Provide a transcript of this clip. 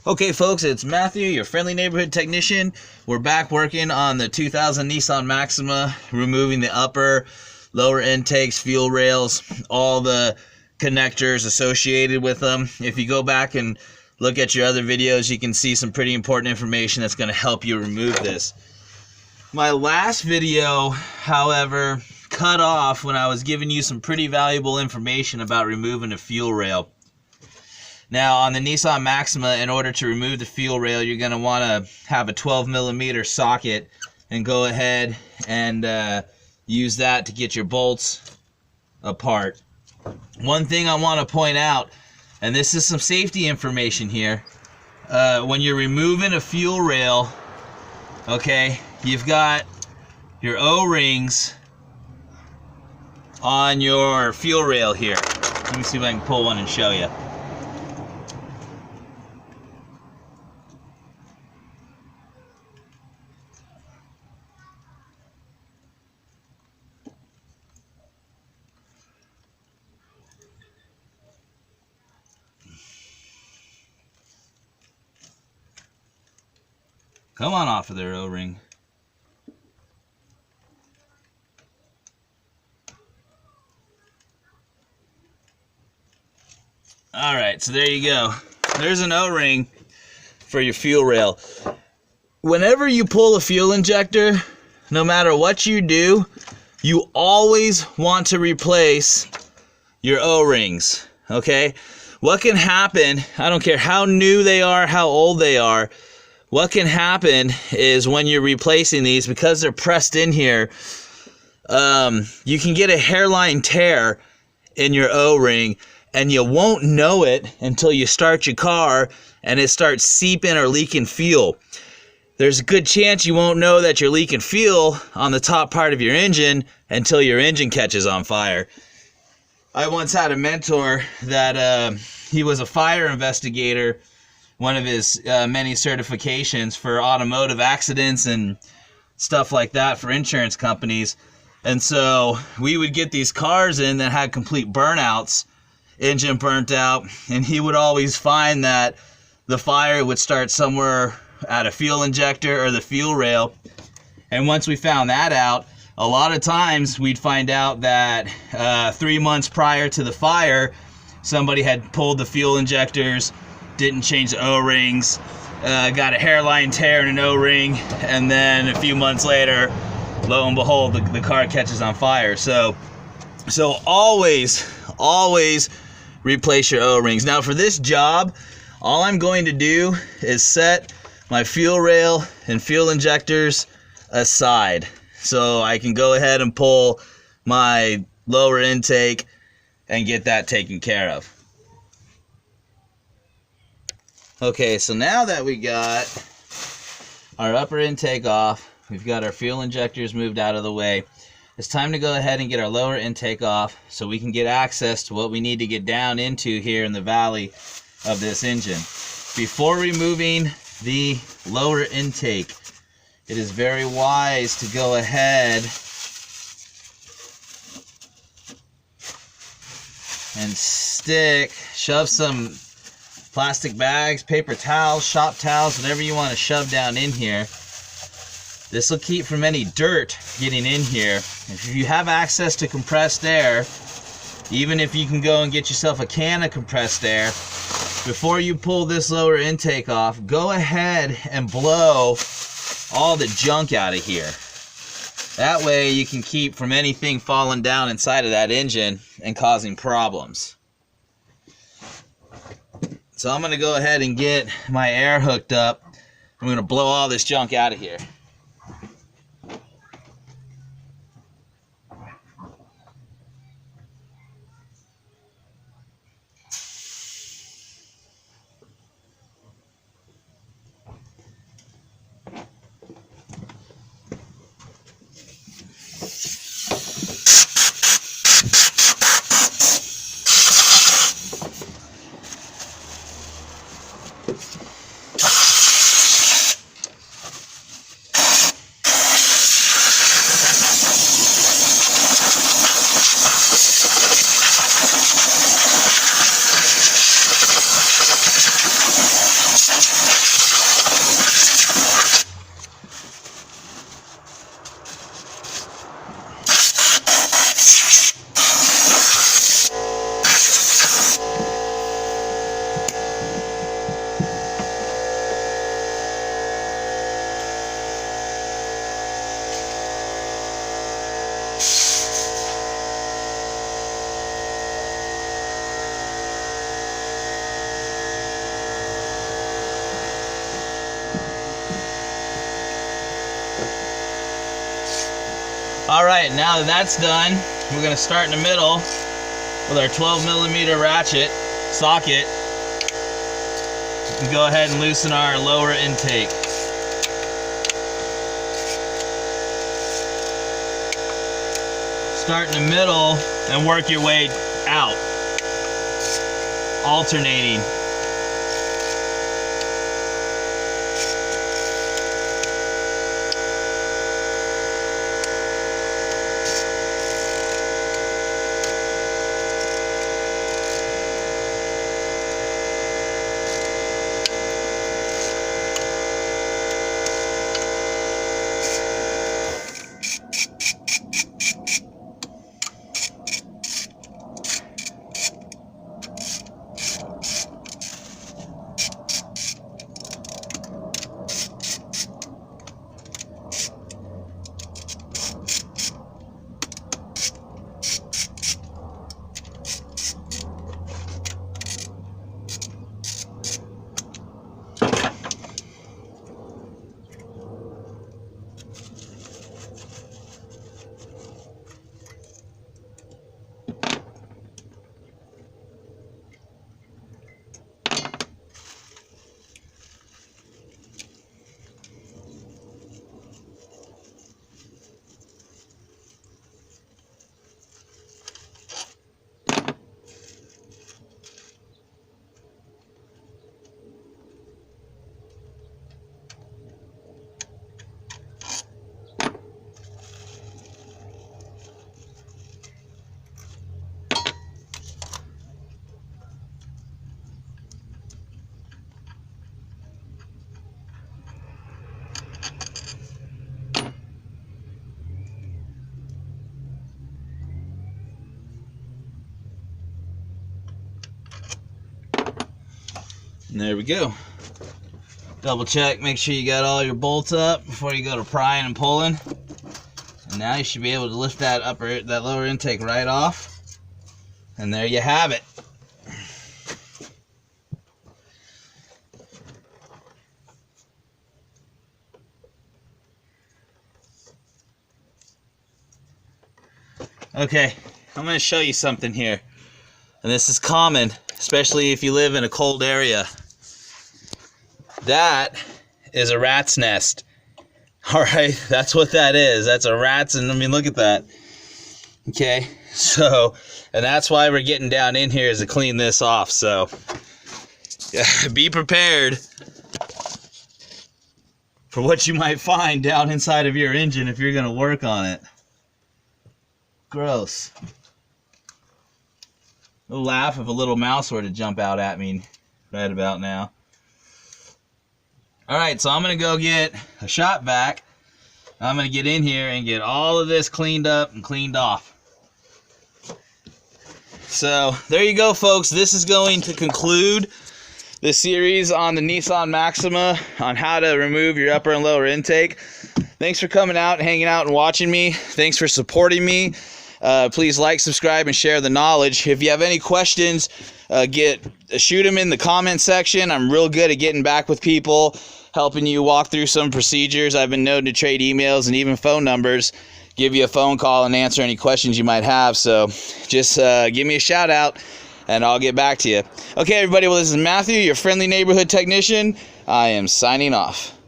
Okay folks, it's Matthew, your friendly neighborhood technician. We're back working on the 2000 Nissan Maxima, removing the upper, lower intakes, fuel rails, all the connectors associated with them. If you go back and look at your other videos, you can see some pretty important information that's going to help you remove this. My last video, however, cut off when I was giving you some pretty valuable information about removing a fuel rail. Now on the Nissan Maxima, in order to remove the fuel rail, you're going to want to have a 12mm socket and go ahead and use that to get your bolts apart. One thing I want to point out, and this is some safety information here, when you're removing a fuel rail, okay, you've got your O-rings on your fuel rail here. Let me see if I can pull one and show you. Come on off of their O-ring. Alright, so there you go. There's an O-ring for your fuel rail. Whenever you pull a fuel injector, no matter what you do, you always want to replace your O-rings. Okay? What can happen, I don't care how new they are, how old they are, what can happen is when you're replacing these, because they're pressed in here, you can get a hairline tear in your O-ring, and you won't know it until you start your car and it starts seeping or leaking fuel. There's a good chance you won't know that you're leaking fuel on the top part of your engine until your engine catches on fire. I once had a mentor that he was a fire investigator, one of his many certifications for automotive accidents and stuff like that for insurance companies. And so we would get these cars in that had complete burnouts, engine burnt out, and he would always find that the fire would start somewhere at a fuel injector or the fuel rail. And once we found that out, a lot of times we'd find out that 3 months prior to the fire, somebody had pulled the fuel injectors, didn't change the O-rings, got a hairline tear in an O-ring, and then a few months later, lo and behold, the car catches on fire. So always replace your O-rings. Now for this job, all I'm going to do is set my fuel rail and fuel injectors aside, so I can go ahead and pull my lower intake and get that taken care of. Okay, so now that we got our upper intake off, we've got our fuel injectors moved out of the way, it's time to go ahead and get our lower intake off so we can get access to what we need to get down into here in the valley of this engine. Before removing the lower intake, it is very wise to go ahead and shove some plastic bags, paper towels, shop towels, whatever you want to shove down in here. This will keep from any dirt getting in here. If you have access to compressed air, even if you can go and get yourself a can of compressed air, before you pull this lower intake off, go ahead and blow all the junk out of here. That way you can keep from anything falling down inside of that engine and causing problems. So I'm going to go ahead and get my air hooked up. I'm going to blow all this junk out of here. Alright, now that that's done, we're going to start in the middle with our 12mm ratchet socket and go ahead and loosen our lower intake. Start in the middle and work your way out, alternating. And there we go. Double check, make sure you got all your bolts up before you go to prying and pulling. And now you should be able to lift that lower intake right off. And there you have it. Okay, I'm going to show you something here. And this is common, especially if you live in a cold area. That is a rat's nest. Alright, that's what that is. That's a rat's, and I mean, look at that. Okay, so, and that's why we're getting down in here, is to clean this off. So, yeah, be prepared for what you might find down inside of your engine if you're going to work on it. Gross. I'll laugh if a little mouse were to jump out at me right about now. Alright, so I'm going to go get a shop vac. I'm going to get in here and get all of this cleaned up and cleaned off. So, there you go, folks. This is going to conclude the series on the Nissan Maxima on how to remove your upper and lower intake. Thanks for coming out, hanging out, and watching me. Thanks for supporting me. Please like, subscribe, and share the knowledge. If you have any questions, shoot them in the comment section. I'm real good at getting back with people, helping you walk through some procedures. I've been known to trade emails and even phone numbers, give you a phone call and answer any questions you might have. So just give me a shout out and I'll get back to you. Okay, everybody, well, this is Matthew, your friendly neighborhood technician. I am signing off.